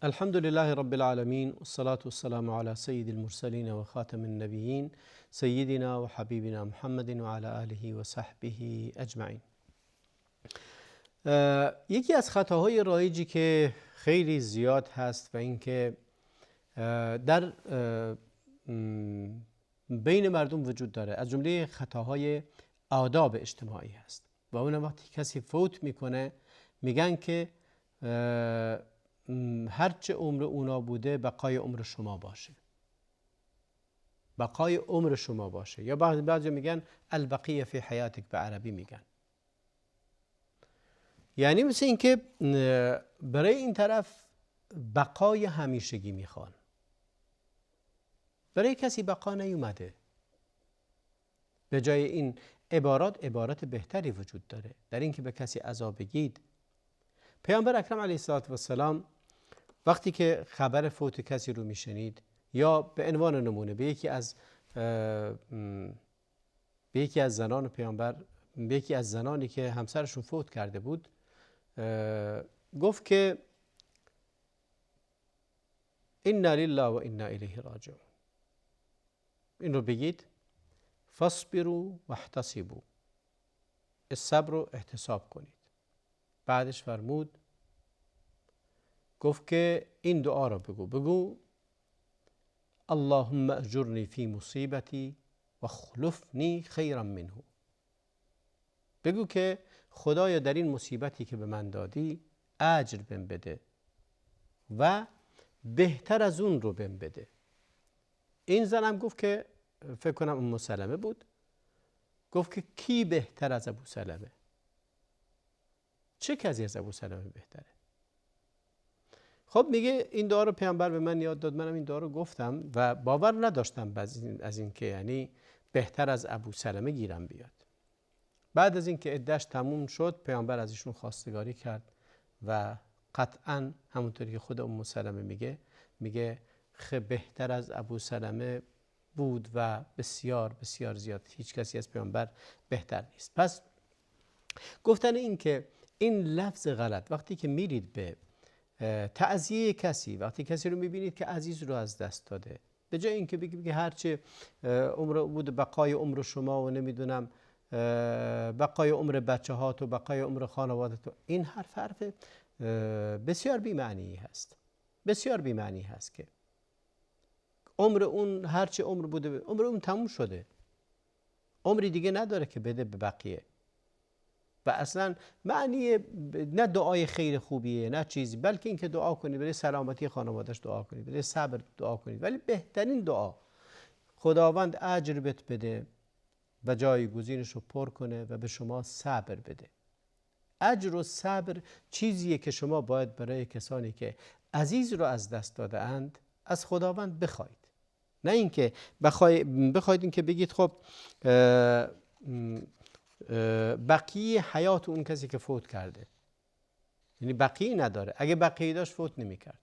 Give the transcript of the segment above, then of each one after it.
الحمد لله رب العالمين والصلاة والسلام على سيد المرسلين وخاتم النبيين سيدنا وحبيبنا محمد وعلى آله و صحبه اجمعین. یکی از خطاهای رایجی که خیلی زیاد هست و اینکه در بین مردم وجود داره، از جمله خطاهای آداب اجتماعی هست و اون وقتی کسی فوت میکنه میگن که هرچه عمر اونا بوده بقای عمر شما باشه، بقای عمر شما باشه، یا بعضی میگن البقیه فی حیاتک، به عربی میگن. یعنی مثل اینکه برای این طرف بقای همیشگی میخوان. برای کسی بقا نیومده. به جای این عبارات بهتری وجود داره در اینکه به کسی عذاب بگید. پیامبر اکرم علیه السلام وقتی که خبر فوت کسی رو میشنید، یا به عنوان نمونه به یکی از زنان پیامبر، به یکی از زنانی که همسرشون فوت کرده بود، گفت که انا لله و انا الیه راجعون. این رو بگید فاصبروا واحتسبوا، صبر و احتساب کنید. بعدش فرمود، گفت که این دعا رو بگو اللهم اجرنی فی مصیبتی و خلفنی خیرا منه. بگو که خدایا در این مصیبتی که به من دادی اجر بهم بده و بهتر از اون رو بهم بده. این زنم گفت که فکر کنم ام سلمه بود، گفت که کی بهتر از ابو سلمه؟ چه کسی از ابو سلمه بهتره؟ خب میگه این دعا رو پیامبر به من یاد داد، منم این دعا رو گفتم و باور نداشتم از این که یعنی بهتر از ابو سلمه گیرم بیاد. بعد از اینکه عده‌اش تموم شد، پیامبر از ایشون خواستگاری کرد و قطعا همونطوری که خود ام سلمه میگه بهتر از ابو سلمه بود و بسیار بسیار زیاد، هیچ کسی از پیامبر بهتر نیست. پس گفتن این که این لفظ غلط وقتی که میرید به تعزیه کسی، وقتی کسی رو میبینید که عزیز رو از دست داده، به جای اینکه بگی هرچه عمر بود بقای عمر شما و نمیدونم بقای عمر بچه هات و بقای عمر خانواده تو، این حرف بسیار بی‌معنی هست. بسیار بی‌معنی هست که عمر اون هرچه عمر بوده، عمر اون تموم شده، عمری دیگه نداره که بده به بقیه. و اصلا معنی نه دعای خیر خوبیه نه چیزی، بلکه اینکه دعا کنید برای سلامتی خانواده‌اش، دعا کنید برای صبر دعا کنید، ولی بهترین دعا خداوند اجر بهت بده و جایگزینش رو پر کنه و به شما صبر بده. اجر و صبر چیزیه که شما باید برای کسانی که عزیز رو از دست داده اند از خداوند بخواید، نه اینکه بخواید اینکه بگید خب بقیه حیات اون کسی که فوت کرده، یعنی بقیه نداره، اگه بقیه داشت فوت نمی کرد.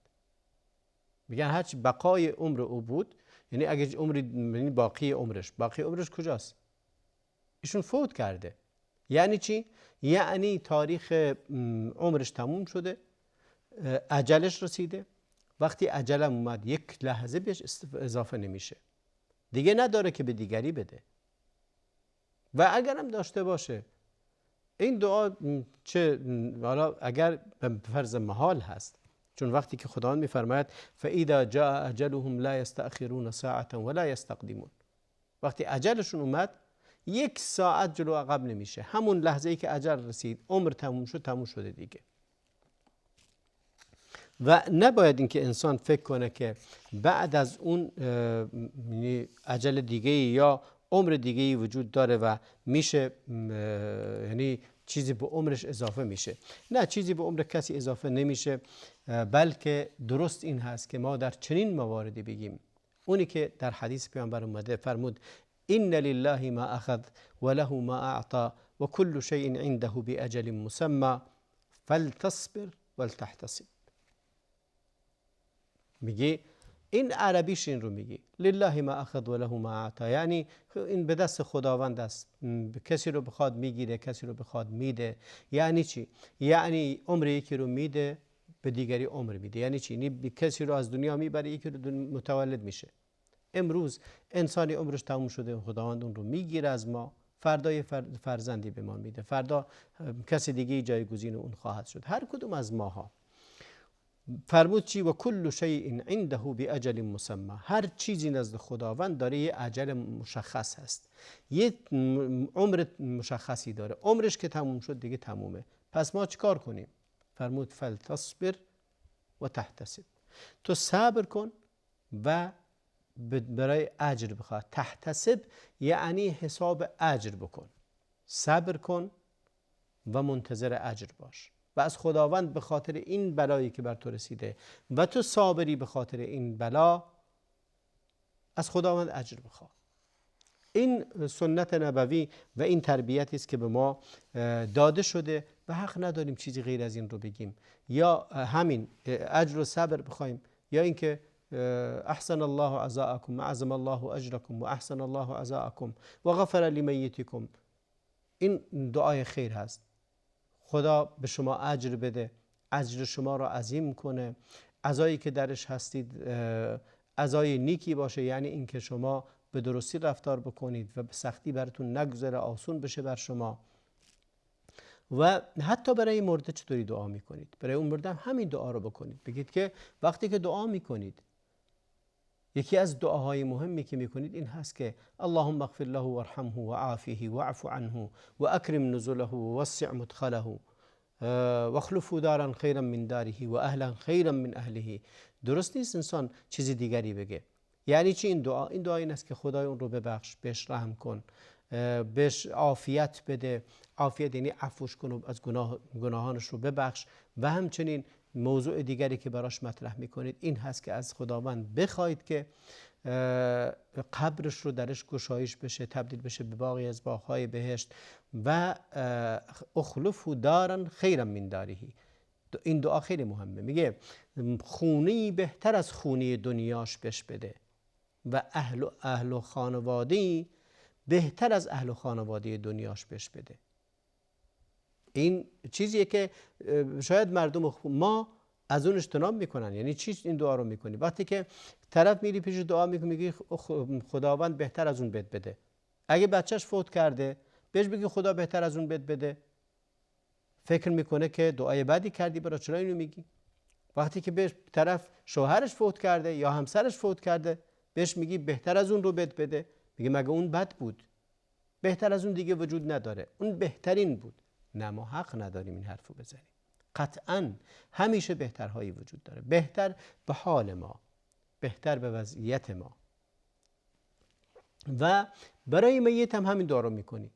میگن هرچی بقای عمر او بود، یعنی اگه عمر، یعنی باقی عمرش کجاست؟ ایشون فوت کرده. یعنی چی؟ یعنی تاریخ عمرش تموم شده، اجلش رسیده. وقتی اجلم اومد یک لحظه بهش اضافه نمیشه، دیگه نداره که به دیگری بده. و اگرم داشته باشه، این دعا چه حالا اگر به فرض محال هست، چون وقتی که خداوند میفرماید فاذا جاء اجلهم لا یستأخرون ساعة ولا یستقدمون، وقتی اجلشون اومد یک ساعت جلو عقب نمیشه، همون لحظه ای که اجل رسید، عمر تموم شد، تموم شده دیگه. و نباید اینکه انسان فکر کنه که بعد از اون اجل دیگه یا عمر دیگه وجود داره و میشه یعنی چیزی به عمرش اضافه میشه. نه، چیزی به عمر کسی اضافه نمیشه، بلکه درست این هست که ما در چنین مواردی بگیم اونی که در حدیث پیامبر اومده فرمود ان لله ما اخذ وله ما اعطى وكل شيء عنده باجل مسمى فلتصبر ولتحتسب. میگه این عربیش این رو میگه لله ما اخذ وله ما اعطى، یعنی این به دست خداوند است، کسی رو بخواد میگیره، کسی رو بخواد میده. یعنی چی؟ یعنی عمر یکی رو میده به دیگری عمر میده. یعنی چی؟ یعنی کسی رو از دنیا میبره، یکی رو متولد میشه. امروز انسانی عمرش تموم شده، خداوند اون رو میگیره از ما، فردای فرزندی به ما میده، فردا کسی دیگه جایگزین اون خواهد شد. هر کدوم از ماها فرمود چی؟ و کل شیء عنده باجل مسمى. هر چیزی نزد خداوند داره یه اجل مشخص هست، یه عمر مشخصی داره. عمرش که تموم شد دیگه تمومه. پس ما چیکار کنیم؟ فرمود فلتصبر و تحتسب. تو صبر کن و برای اجر بخواه. تحتسب یعنی حساب اجر بکن. صبر کن و منتظر اجر باش و از خداوند به خاطر این بلایی که بر تو رسیده و تو صابری به خاطر این بلا، از خداوند اجر بخواه. این سنت نبوی و این تربیتی است که به ما داده شده و حق نداریم چیزی غیر از این رو بگیم، یا همین اجر و صبر بخوایم، یا اینکه احسن الله عزاءکم و اعظم الله اجرکم و احسن الله عزاءکم و غفر لمیتکم. این دعای خیر هست. خدا به شما اجر بده، اجر شما را عظیم کنه، عزایی که درش هستید عزای نیکی باشه، یعنی اینکه شما به درستی رفتار بکنید و به سختی براتون نگذره، آسون بشه بر شما. و حتی برای مرده چطوری دعا میکنید؟ برای اون مرده همین دعا رو بکنید. بگید که وقتی که دعا میکنید، یکی از دعاهای مهمی که میکنید این هست که اللهم اغفر له وارحمه وعافه واعف عنه واکرم نزله ووسع مدخله واخلفه دارا خیرا من داره و اهلا خیرا من اهله. درست نیست انسان چیزی دیگری بگه. یعنی چی این دعا؟ این دعا این است که خدای اون رو ببخش، بهش رحم کن، بهش عافیت بده. عافیت یعنی عفوش کن و از گناهانش رو ببخش. و همچنین موضوع دیگری که براش مطرح میکنید این هست که از خداوند بخواید که قبرش رو درش گشایش بشه، تبدیل بشه به باغی از باغهای بهشت. و اخلفه دارا خیرا من داره. این دعا خیلی مهمه. میگه خونه‌ای بهتر از خونه دنیاش بهش بده و اهل و خانواده‌ای بهتر از اهل و خانواده دنیاش بهش بده. این چیزیه که شاید مردم ما از اون اجتناب میکنن. یعنی چی این دعا رو میکنی؟ وقتی که طرف میری پیش دعا میکنی، میگی خداوند بهتر از اون بهت بده. اگه بچهش فوت کرده بهش بگی خدا بهتر از اون بهت بده، فکر میکنه که دعای بدی کردی، برای چرا اینو میگی؟ وقتی که به طرف شوهرش فوت کرده یا همسرش فوت کرده بهش میگی بهتر از اون رو بهت بده، میگه مگه اون بد بود؟ بهتر از اون دیگه وجود نداره، اون بهترین بود. نه، ما حق نداریم این حرفو بزنیم. قطعاً همیشه بهترهایی وجود داره، بهتر به حال ما، بهتر به وضعیت ما. و برای میت هم همین دعا رو میکنی.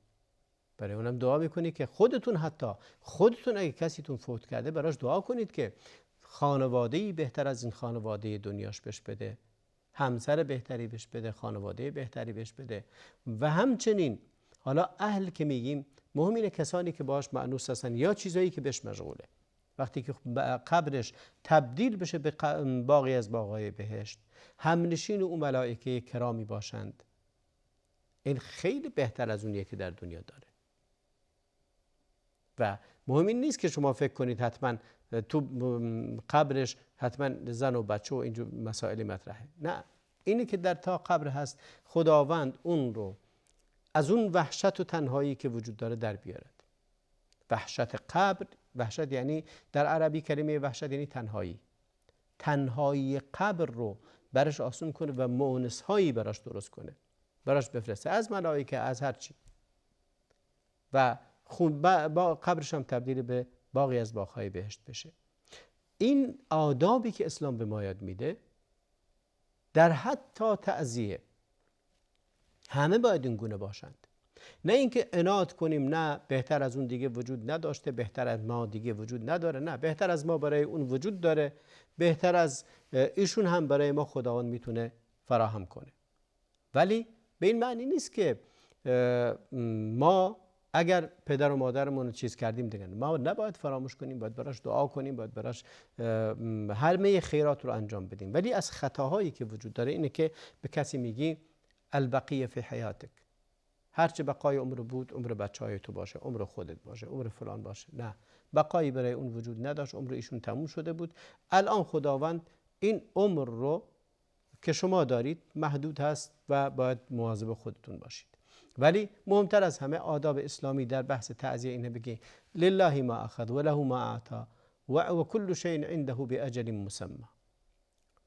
برای اونم دعا میکنی که حتی خودتون اگه کسیتون فوت کرده براش دعا کنید که خانواده‌ای بهتر از این خانواده دنیاش بهش بده، همسر بهتری بهش بده، خانواده بهتری بهش بده. و همچنین حالا اهل که میگیم مهم اینه کسانی که باش مأنوس هستن یا چیزایی که بهش مشغوله. وقتی که قبرش تبدیل بشه به باغی از باغهای بهشت، همنشین اون ملائکه کرامی باشند، این خیلی بهتر از اونیه که در دنیا داره. و مهم این نیست که شما فکر کنید حتما تو قبرش حتما زن و بچه و اینجور مسائل مطرحه. نه، اینی که در تا قبر هست خداوند اون رو از اون وحشت و تنهایی که وجود داره در بیارد. وحشت قبر، وحشت یعنی در عربی کلمه وحشت یعنی تنهایی. تنهایی قبر رو برش آسون کنه و مؤنس هایی براش درست کنه، براش بفرسته، از ملائکه، از هر چی. و با قبرش هم تبدیل به باغی از باغهای بهشت بشه. این آدابی که اسلام به ما یاد میده در حتی تعزیه همه باید این گونه باشند. نه اینکه عناد کنیم نه بهتر از اون دیگه وجود نداشته، بهتر از ما دیگه وجود نداره. نه، بهتر از ما برای اون وجود داره، بهتر از ایشون هم برای ما خداوند میتونه فراهم کنه. ولی به این معنی نیست که ما اگر پدر و مادرمون رو چیز کردیم دیگه ما نباید فراموش کنیم، باید براش دعا کنیم، باید براش همه خیرات رو انجام بدیم. ولی از خطاهایی که وجود داره اینه که به کسی میگی البقیه فی حیاتک، هرچه بقای عمر بود عمر بچهای تو باشه، عمر خودت باشه، عمر فلان باشه. نه، بقایی برای اون وجود نداشت، عمر ایشون تموم شده بود. الان خداوند این عمر رو که شما دارید محدود هست و باید مواظب خودتون باشید. ولی مهمتر از همه آداب اسلامی در بحث تعزیه اینه بگی لله ما اخذ و له ما اعطا و کل شیء عنده باجل مسمى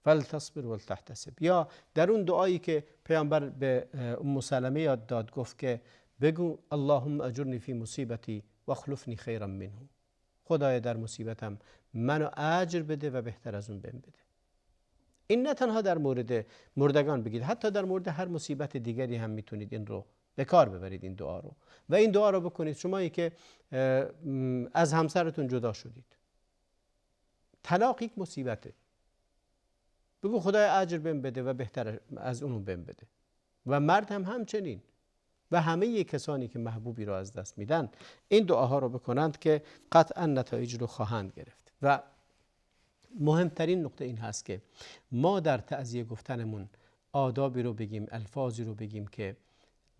فلتصبر ولتحتسب. یا در اون دعایی که پیامبر به ام سلمه یاد داد گفت که بگو اللهم اجرنی فی مصیبتی و اخلفنی خیرا منه، خدایا در مصیبتم منو اجر بده و بهتر از اون بهم بده. این نه تنها در مورد مردگان بگید، حتی در مورد هر مصیبت دیگری هم میتونید این رو به کار ببرید، این دعا رو. و این دعا رو بکنید شمایی که از همسرتون جدا شدید. طلاق یک مصیبته، بگو خدای اجر بهم بده و بهتر از اونو بهم بده. و مرد هم همچنین، و همه کسانی که محبوبی رو از دست میدن این دعاها رو بکنند که قطعا نتایج رو خواهند گرفت. و مهمترین نقطه این هست که ما در تعزیه گفتنمون آدابی رو بگیم، الفاظی رو بگیم که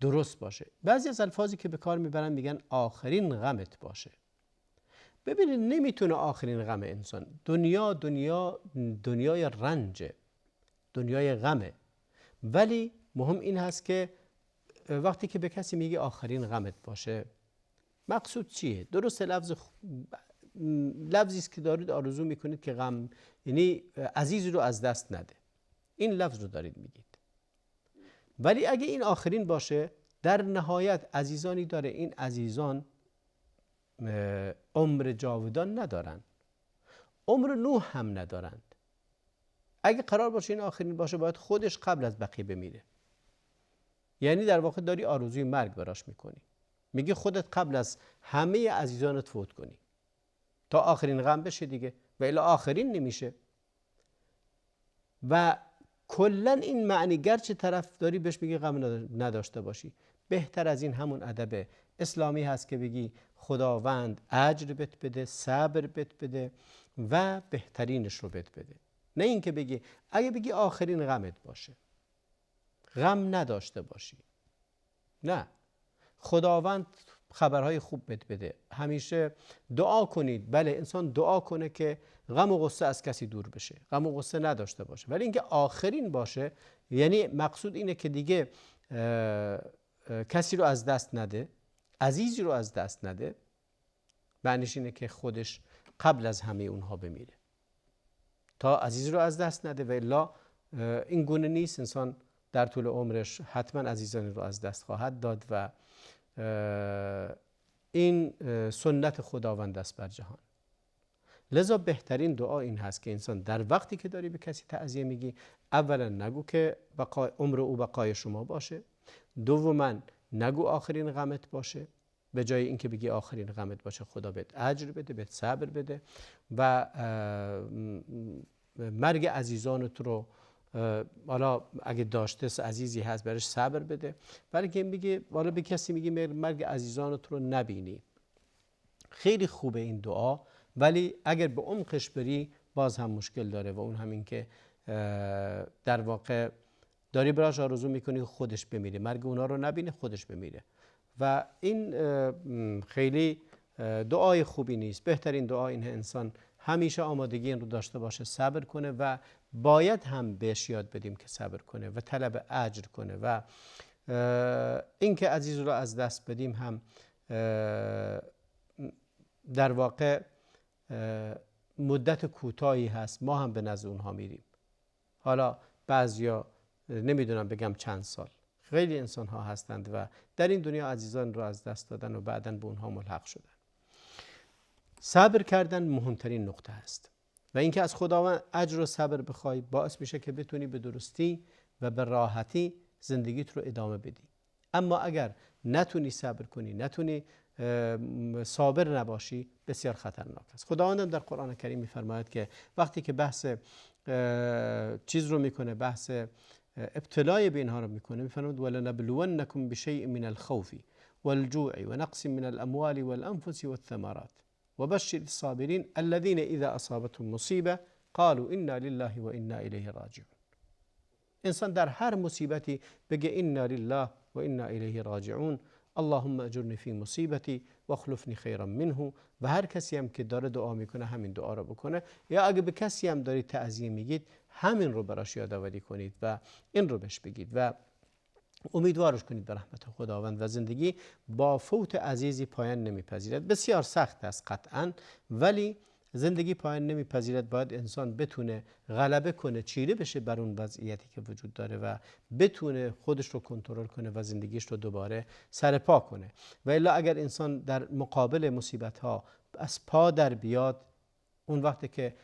درست باشه. بعضی از الفاظی که به کار میبرن میگن آخرین غمت باشه. ببینید نمیتونه آخرین غم انسان، دنیای رنجه، دنیای غمه. ولی مهم این هست که وقتی که به کسی میگه آخرین غمت باشه، مقصود چیه؟ درست لفظی است که دارید آرزو میکنید که غم، یعنی عزیزی رو از دست نده، این لفظ رو دارید میگید. ولی اگه این آخرین باشه، در نهایت عزیزانی داره، این عزیزان عمر جاودان ندارند، عمر نوح هم ندارند. اگه قرار باشه این آخرین باشه، باید خودش قبل از بقیه بمیره. یعنی در واقع داری آرزوی مرگ براش میکنی، میگی خودت قبل از همه عزیزانت فوت کنی تا آخرین غم بشه دیگه، و الا آخرین نمیشه. و کلا این معنی گرچه طرف داری بهش میگی غم نداشته باشی، بهتر از این همون ادب اسلامی هست که بگی خداوند اجر بهت بده، صبر بهت بده و بهترینش رو بهت بده. نه اینکه بگی اگه بگی آخرین غمت باشه، غم نداشته باشی. نه، خداوند خبرهای خوب بهت بده. همیشه دعا کنید. بله، انسان دعا کنه که غم و غصه از کسی دور بشه، غم و غصه نداشته باشه. ولی اینکه آخرین باشه، یعنی مقصود اینه که دیگه کسی رو از دست نده، عزیزی رو از دست نده، معنیش اینه که خودش قبل از همه اونها بمیره تا عزیز رو از دست نده. و الا این گونه نیست. انسان در طول عمرش حتما عزیزانی رو از دست خواهد داد و این سنت خداوند است بر جهان. لذا بهترین دعا این هست که انسان در وقتی که داری به کسی تعزیه میگی، اولا نگو که عمر او بقای شما باشه، دوما نگو آخرین غمت باشه، به جای اینکه بگی آخرین غمت باشه خدا بهت اجر بده، بهت صبر بده و مرگ عزیزانت رو حالا اگه داشته عزیزی هست برش صبر بده. ولی که میگه حالا به کسی میگی مرگ عزیزانت رو نبینی، خیلی خوبه این دعا، ولی اگر به عمقش بری باز هم مشکل داره. و اون همین که در واقع داری براش آرزو میکنی خودش بمیره، مرگ اونا رو نبینه، خودش بمیره. و این خیلی دعای خوبی نیست. بهترین دعا اینه انسان همیشه آمادگی این رو داشته باشه صبر کنه و باید هم بهش یاد بدیم که صبر کنه و طلب اجر کنه. و این که عزیز رو از دست بدیم هم در واقع مدت کوتاهی هست، ما هم به نزد اونها میریم. حالا بعضیا نمیدونم بگم چند سال، خیلی انسان ها هستند و در این دنیا عزیزان رو از دست دادن و بعداً به اونها ملحق شدن. صبر کردن مهمترین نقطه است و اینکه از خداوند اجر و صبر بخوای باعث میشه که بتونی به درستی و به راحتی زندگیت رو ادامه بدی. اما اگر نتونی صبر کنی، نتونی صابر نباشی، بسیار خطرناک است. خداوند در قرآن کریم میفرماید که وقتی که بحث چیز رو میکنه، بحث ابتلای به اینها رو میکنه، میفرماید ولنبلونکم بشیء من الخوف والجوع ونقص من الاموال والانفس والثمرات وبشر الصابرین الذين اذا اصابتهم مصیبه قالوا انا لله و انا الیه راجعون. انسان در هر مصیبتی بگه انا لله و انا الیه راجعون، اللهم اجرنی فی مصیبتی و اخلفنی خیرا منه. و هر کسی هم که داره دعا میکنه همین دعا رو بکنه. یا اگه به کسی هم دارید تعزیه میگید همین رو براش یادآوری کنید و این رو بهش بگید و امیدوارش کنید به رحمت خداوند. و زندگی با فوت عزیزی پایان نمیپذیرد. بسیار سخت است قطعا، ولی زندگی پایان نمیپذیرد. باید انسان بتونه غلبه کنه، چیره بشه بر اون وضعیتی که وجود داره و بتونه خودش رو کنترل کنه و زندگیش رو دوباره سرپا کنه. و الا اگر انسان در مقابل مصیبت ها از پا در بیاد، اون وقتی که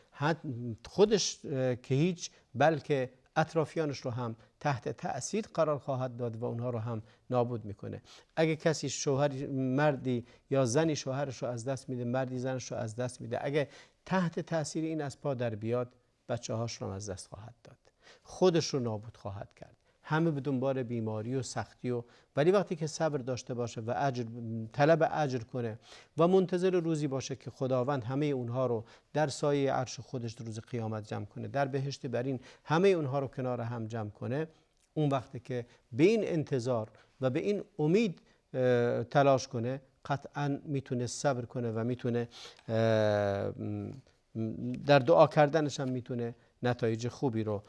خودش که هیچ، بلکه اطرافیانش رو هم تحت تأثیر قرار خواهد داد و اونها رو هم نابود میکنه. اگه کسی شوهر، مردی یا زنی شوهرش رو از دست میده، مردی زنش رو از دست میده، اگه تحت تأثیر این از پا در بیاد، بچه هاش رو از دست خواهد داد، خودش رو نابود خواهد کرد. همه به دنبال بیماری و سختی ولی وقتی که صبر داشته باشه و طلب اجر کنه و منتظر روزی باشه که خداوند همه اونها رو در سایه عرش خودش روز قیامت جمع کنه، در بهشت برین همه اونها رو کنار هم جمع کنه، اون وقتی که به این انتظار و به این امید تلاش کنه، قطعا میتونه صبر کنه و میتونه در دعا کردنش هم میتونه نتایج خوبی رو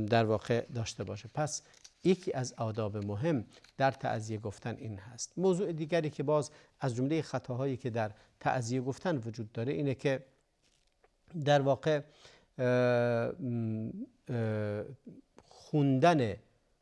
در واقع داشته باشه. پس یکی از آداب مهم در تعزیه گفتن این هست. موضوع دیگری که باز از جمله خطاهایی که در تعزیه گفتن وجود داره اینه که در واقع خوندن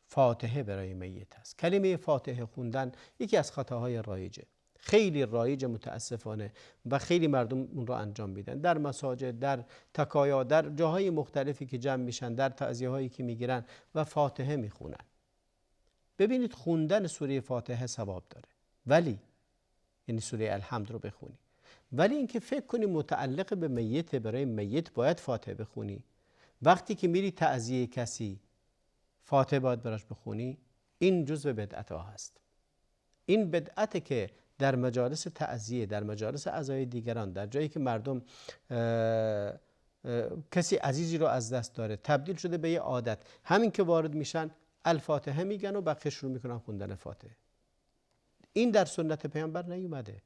فاتحه برای میت هست. کلمه فاتحه خوندن یکی از خطاهای رایجه، خیلی رایج متاسفانه، و خیلی مردم اون رو انجام میدن در مساجد، در تکایا، در جاهای مختلفی که جمع میشن، در تعزیه هایی که میگیرن و فاتحه میخونن. ببینید خوندن سوره فاتحه ثواب داره، ولی یعنی سوره الحمد رو بخونی، ولی اینکه فکر کنی متعلق به میت، برای میت باید فاتحه بخونی، وقتی که میری تعزیه کسی فاتحه باید براش بخونی، این جزء بدعت ها هست. این بدعته که در مجالس تعزیه، در مجالس عزای دیگران، در جایی که مردم کسی عزیزی رو از دست داره، تبدیل شده به یه عادت، همین که وارد میشن الفاتحه میگن و بقیه شروع میکنن خوندن فاتحه. این در سنت پیامبر نیومده.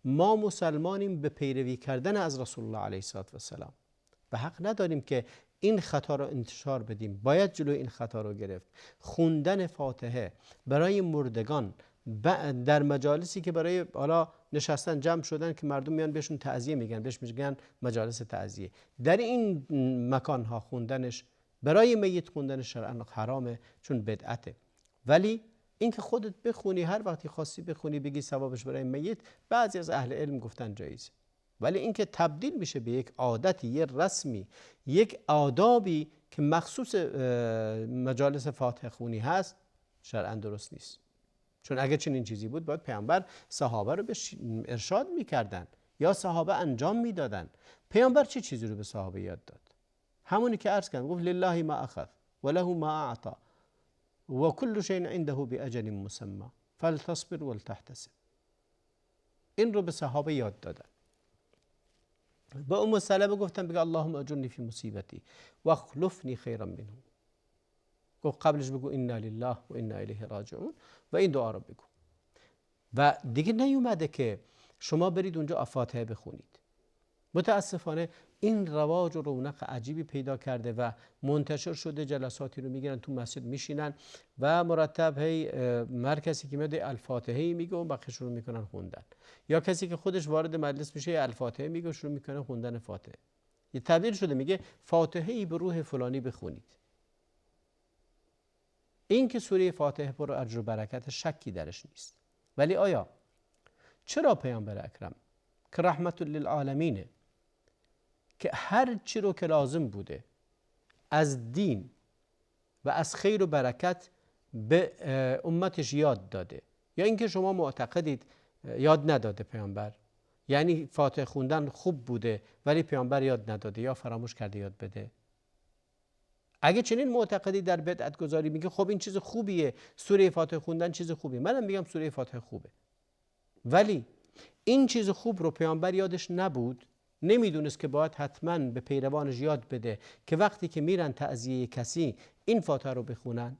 ما مسلمانیم به پیروی کردن از رسول الله علیه السلام و حق نداریم که این خطا رو انتشار بدیم. باید جلوی این خطا رو گرفت. خوندن فاتحه برای مردگان در مجالسی که برای حالا نشستن جمع شدن که مردم میان بهشون تعزیه میگن، بهش میگن مجالس تعزیه، در این مکان ها خوندنش، برای میت خوندنش شرعاً حرامه، چون بدعته. ولی اینکه خودت بخونی، هر وقتی خواستی بخونی بگی ثوابش برای میت، بعضی از اهل علم گفتن جایزه. ولی اینکه تبدیل میشه به یک عادتی، یک رسمی، یک آدابی که مخصوص مجالس فاتحه خونی هست، شرعاً درست نیست. چون اگه چنین چیزی بود باید پیامبر صحابه رو به ارشاد میکردن یا صحابه انجام میدادن. پیامبر چه چیزی رو به صحابه یاد داد؟ همونی که عرض کردم، گفت لله ما اخذ و له ما اعطى و كل شيء عنده باجل مسمى فلتصبر ولتحتسب. این رو به صحابه یاد دادن. با ام سلمه گفتن بگه اللهم اجرنی فی مصیبتی و اخلفنی خیرا منه. گفت قبلش بگو انا لله و انا الیه راجعون و این دعا رو بگو. و دیگه نیومده که شما برید اونجا فاتحه بخونید. متاسفانه این رواج و رونق عجیبی پیدا کرده و منتشر شده. جلساتی رو میگیرن تو مسجد میشینن و مرتب هی هر کسی که میاد الفاتحه میگه و بقیه شروع میکنن خوندن، یا کسی که خودش وارد مجلس میشه الفاتحه میگه و شروع میکنه خوندن فاتحه. یه تبدیل شده میگه فاتحه به روح فلانی بخونید. این که سوره فاتحه پر اجر و برکت، شکی درش نیست. ولی آیا چرا پیامبر اکرم که رحمت للعالمینه، که هر چی رو که لازم بوده از دین و از خیر و برکت به امتش یاد داده، یا اینکه شما معتقدید یاد نداده پیامبر؟ یعنی فاتحه خوندن خوب بوده ولی پیامبر یاد نداده یا فراموش کرده یاد بده؟ اگه چنین معتقدی در بدعت گذاری، میگه خب این چیز خوبیه، سوره فاتحه خوندن چیز خوبیه. منم میگم سوره فاتحه خوبه، ولی این چیز خوب رو پیامبر یادش نبود، نمیدونست که باید حتما به پیروانش یاد بده که وقتی که میرن تعزیه کسی این فاتحه رو بخونن.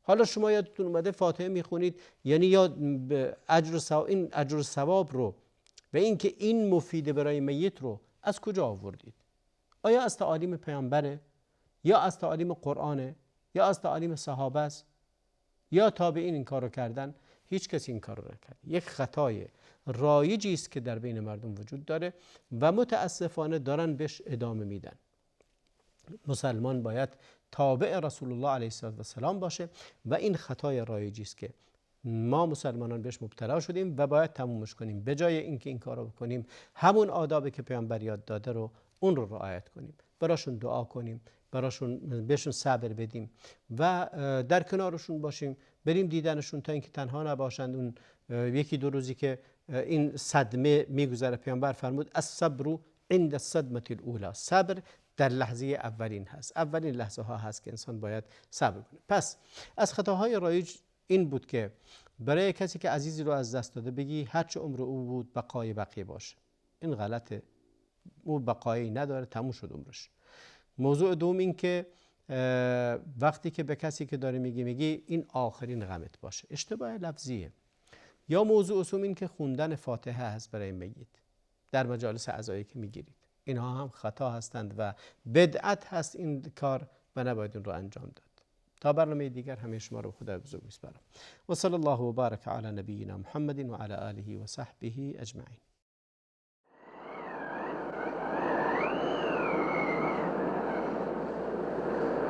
حالا شما یادتون اومده فاتحه میخونید، یعنی یا این اجر و ثواب رو و اینکه این مفیده برای میت رو از کجا آوردید؟ آیا از تعالیم پیامبره، یا از تعالیم قرآنه، یا از تعالیم صحابه است، یا تابعین این کارو کردن؟ هیچ کسی این کارو نکرد. یک خطای رایجی است که در بین مردم وجود داره و متاسفانه دارن بهش ادامه میدن. مسلمان باید تابع رسول الله علیه السلام باشه و این خطای رایجی است که ما مسلمانان بهش مبتلا شدیم و باید تمومش کنیم. به جای اینکه این کارو بکنیم، همون آدابی که پیامبر یاد داده رو اون رو رعایت کنیم، براشون دعا کنیم، بهشون صبر بدیم و در کنارشون باشیم، بریم دیدنشون تا اینکه تنها نباشند. اون یکی دو روزی که این صدمه میگذره، پیامبر فرمود الصبر عند الصدمه الاولى، صبر در لحظه اولین هست، اولین لحظه ها هست که انسان باید صبر کنه. پس از خطاهای رایج این بود که برای کسی که عزیزی رو از دست داده بگی هرچه عمر او بود بقای بقیه باشه. این غلطه، او بقایی نداره، تموم شد عمرش. موضوع دوم این که وقتی که به کسی که داره میگی این آخرین غمت باشه، اشتباه لفظیه. یا موضوع دوم این که خوندن فاتحه هست برای میت در مجالس عزایی که میگیرید، اینها هم خطا هستند و بدعت هست این کار و نباید این رو انجام داد. تا برنامه دیگر همه شما رو خدا بزرگ میسپارم و صلی الله و بارک علی نبینا محمد و علی آله و صحبه اجمعین.